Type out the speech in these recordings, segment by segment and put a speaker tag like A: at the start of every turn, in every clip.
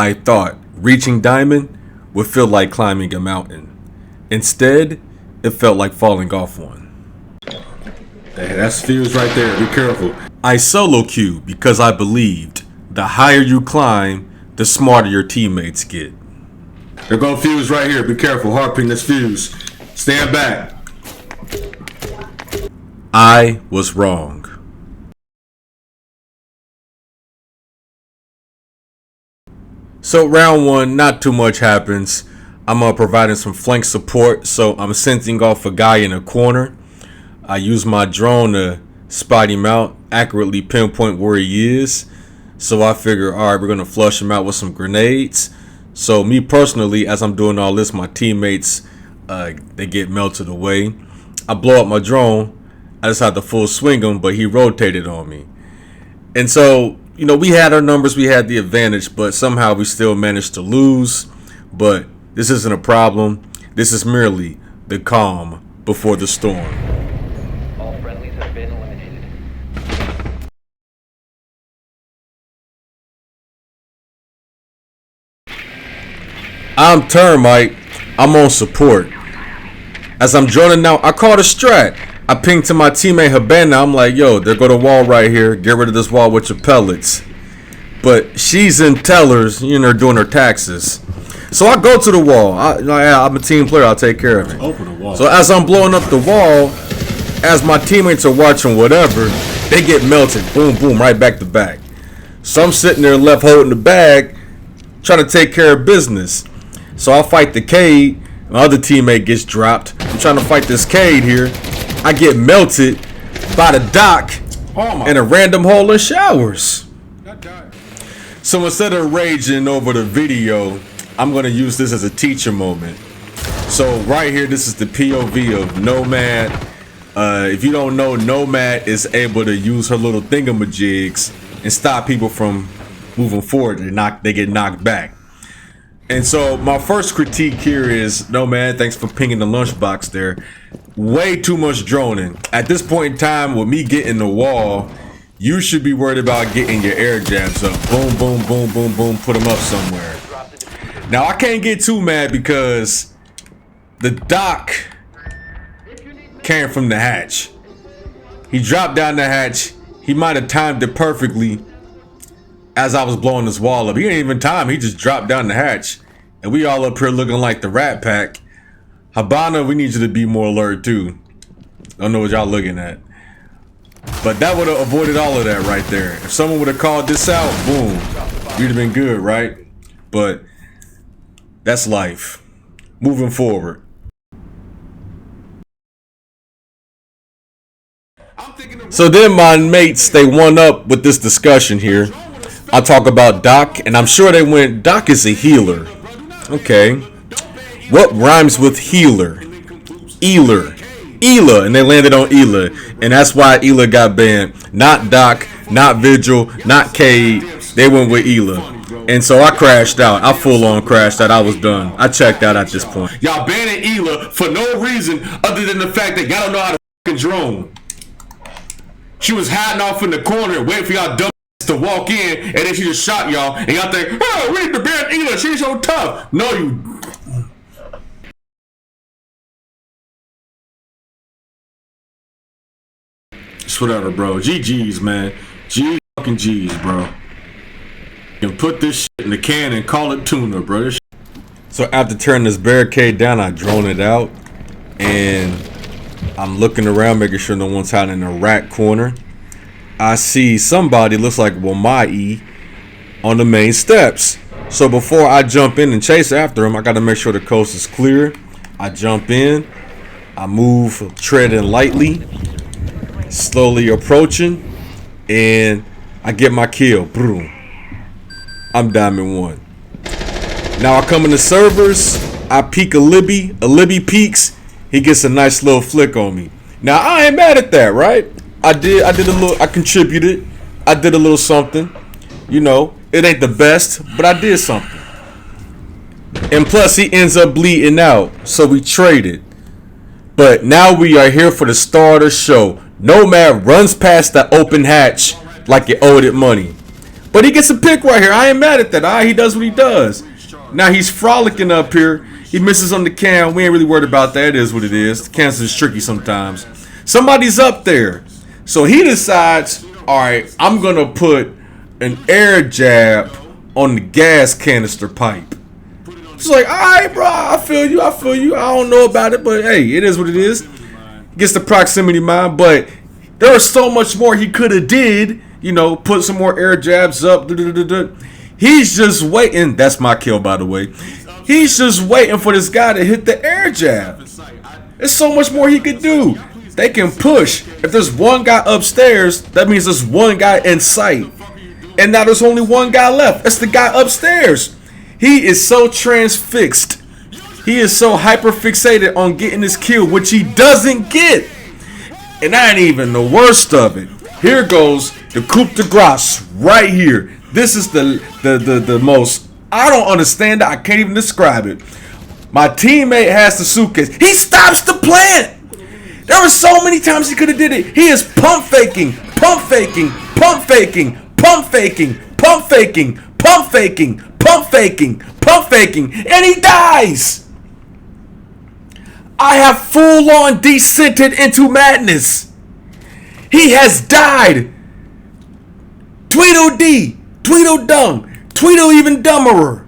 A: I thought reaching diamond would feel like climbing a mountain. Instead, it felt like falling off one. Hey, that's fuse right there. Be careful. I solo queued because I believed the higher you climb, the smarter your teammates get. They're going to fuse right here. Be careful. Harping this fuse. Stand back. I was wrong. So round one, not too much happens. I'm providing some flank support, so I'm sending off a guy in a corner. I use my drone to spot him out, accurately pinpoint where he is. So I figure, all right, we're gonna flush him out with some grenades. So me personally, as I'm doing all this, my teammates, they get melted away. I blow up my drone. I just had to full swing him, but he rotated on me. And so, you know, we had our numbers, we had the advantage, but somehow we still managed to lose. But this isn't a problem. This is merely the calm before the storm.
B: All friendlies have been eliminated.
A: I'm Termite. I'm on support. As I'm joining out, I caught a strat. I pinged to my teammate Habana. I'm like, yo, there go the wall right here. Get rid of this wall with your pellets. But she's in tellers, you know, doing her taxes. So I go to the wall. I'm a team player. I'll take care of it.
C: Open the wall.
A: So as I'm blowing up the wall, as my teammates are watching whatever, they get melted. Boom, boom, right back to back. So I'm sitting there left holding the bag, trying to take care of business. So I fight the Cade. My other teammate gets dropped. I'm trying to fight this Cade here. I get melted by the dock in a random hole in showers. So instead of raging over the video, I'm going to use this as a teacher moment. So right here, this is the POV of Nomad. If you don't know, Nomad is able to use her little thingamajigs and stop people from moving forward. They get knocked back. And so my first critique here is, Nomad, thanks for pinging the lunchbox there. Way too much droning. At this point in time, with me getting the wall, you should be worried about getting your air jabs up. Boom, boom, boom, boom, boom. Put them up somewhere. Now, I can't get too mad because the dock came from the hatch. He dropped down the hatch. He might have timed it perfectly as I was blowing this wall up. He didn't even time. He just dropped down the hatch. And we all up here looking like the Rat Pack. Habana, we need you to be more alert too. Don't know what y'all looking at. But that would have avoided all of that right there. If someone would have called this out, boom, we'd have been good, right? But that's life. Moving forward. So then my mates, they won up with this discussion here. I talk about Doc, and I'm sure they went, Doc is a healer. Okay. What rhymes with healer? Ealer. Ela, and they landed on Ela, and that's why Ela got banned. Not Doc, not Vigil, not Cade. They went with Ela, and so I crashed out. I full on crashed out. I was done. I checked out at this point. Y'all banning Ela for no reason other than the fact that y'all don't know how to fucking drone. She was hiding off in the corner, waiting for y'all dumb to walk in, and then she just shot y'all, and y'all think, oh, we need to ban Ela. She's so tough. No, you. It's whatever, bro. GG's, man. G's, bro. You can put this shit in the can and call it tuna, bro. So after turning this barricade down, I drone it out, and I'm looking around, making sure no one's hiding in a rat corner. I see somebody, looks like Wamai, on the main steps. So before I jump in and chase after him, I got to make sure the coast is clear. I jump in, I move, treading lightly, slowly approaching, and I get my kill. Boom. I'm Diamond 1. Now I come in the servers, I peek a Libby peeks, he gets a nice little flick on me. Now I ain't mad at that, right? I did a little, I contributed, I did a little something. You know, it ain't the best, but I did something. And plus he ends up bleeding out, so we traded. But now we are here for the star of the show. Nomad runs past the open hatch like you owed it money. But he gets a pick right here. I ain't mad at that. He does what he does. Now he's frolicking up here. He misses on the cam. We ain't really worried about that. It is what it is. The cams is tricky sometimes. Somebody's up there. So he decides, all right, I'm going to put an air jab on the gas canister pipe. It's like, all right, bro, I feel you. I don't know about it, but hey, it is what it is. Gets the proximity mine, but there was so much more he could have did. You know, put some more air jabs up. He's just waiting. That's my kill, by the way. He's just waiting for this guy to hit the air jab. There's so much more he could do. They can push. If there's one guy upstairs, that means there's one guy in sight. And now there's only one guy left. That's the guy upstairs. He is so transfixed. He is so hyperfixated on getting this kill, which he doesn't get. And that ain't even the worst of it. Here goes the coup de grace right here. This is the most, I don't understand it. I can't even describe it. My teammate has the suitcase. He stops the plant. There were so many times he could have did it. He is pump faking, pump faking, pump faking, pump faking, pump faking, pump faking, pump faking, pump faking, and he dies. I have full on descended into madness. He has died. Tweedledee, Tweedledum, Tweedle even dumberer.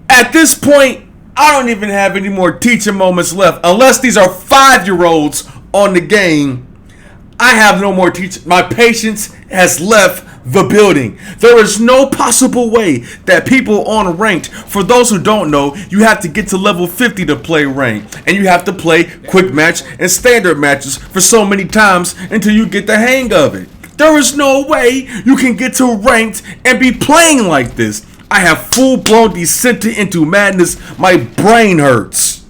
A: At this point, I don't even have any more teaching moments left. Unless these are 5-year-olds on the game, I have no more teaching. My patience has left the building. There is no possible way that people on ranked, for those who don't know, you have to get to level 50 to play ranked. And you have to play quick match and standard matches for so many times until you get the hang of it. There is no way you can get to ranked and be playing like this. I have full-blown descended into madness. My brain hurts.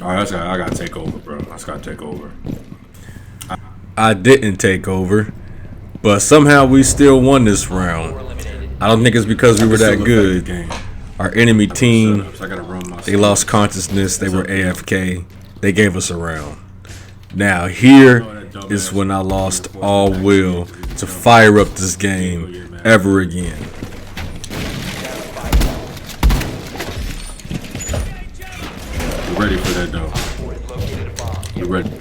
C: Alright, I gotta take over, bro. I just gotta take over.
A: I didn't take over, but somehow we still won this round. I don't think it's because we were that good. Our enemy team, they lost consciousness. They were AFK. They gave us a round. Now here is when I lost all will to fire up this game ever again.
C: You ready for that though? You ready?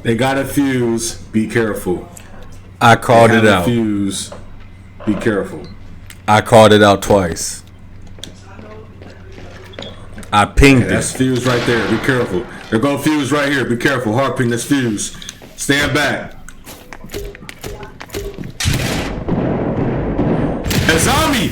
C: They got a fuse. Be careful.
A: I called it out.
C: Fuse. Be careful.
A: I called it out twice. I pinged
C: That's
A: it.
C: fuse right there. Be careful. They're going fuse right here. Be careful. Hard ping. That's fuse. Stand back. A zombie.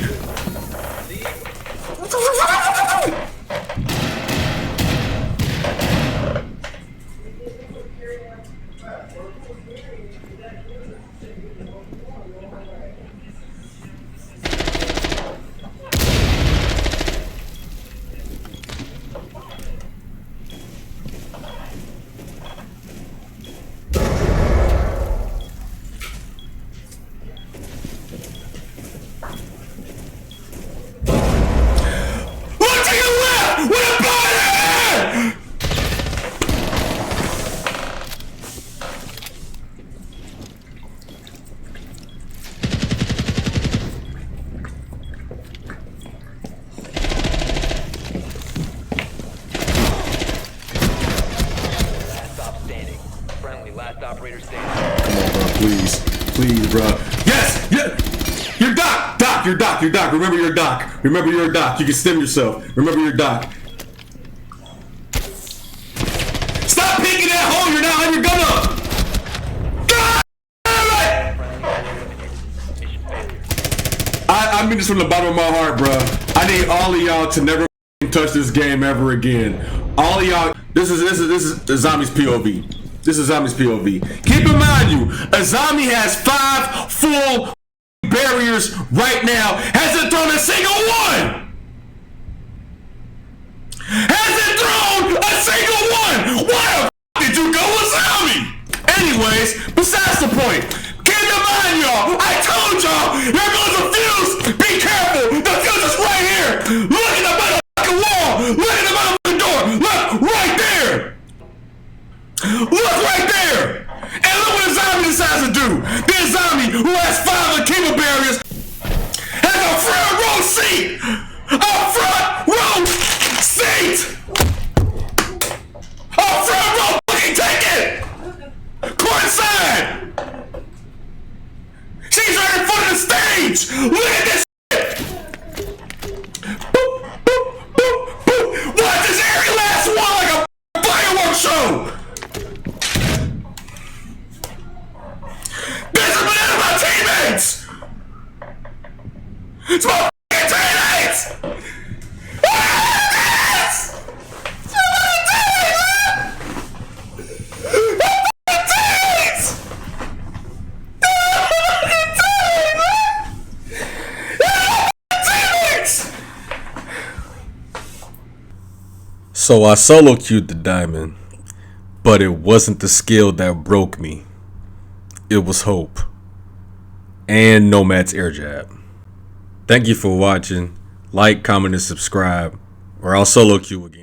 B: Operator standing.
C: Come on, bro. Please. Please, bro. Yes! Yeah! You're done! Done! doc. You're doc. You're doc. Remember your doc. Remember your doc. You can stem yourself. Remember your doc. Stop peeking that hole. You're not on your gun up. God damn it!
B: Mission failure.
C: I mean this from the bottom of my heart, bro. I need all of y'all to never touch this game ever again. All of y'all. This is the zombie's POV. This is zombie's POV. Keep in mind, a zombie has 5 full barriers right now. Hasn't thrown a single one. Hasn't thrown a single one. Why the f did you go with zombie? Anyways, besides the point. Keep in mind, y'all. I told y'all. Here goes a fuse. Be careful. The fuse is right here. Look at the motherfucking wall. Look at the motherfucking door. Look right there. Look right there. And look what the zombie decides to do. This zombie who has 5 Akima barriers has a front row seat. A front row seat. A front row fucking ticket. Courtside. She's right in front of the stage. Look at this shit. Boop, boop, boop, boop. Watch this airy last one like a fireworks show. This is banana my teammates. It's my fucking teammates.
A: So I solo queued the diamond, but it wasn't the skill that broke me. It was hope. And Nomad's air jab. Thank you for watching. Like, comment, and subscribe, or I'll solo queue again.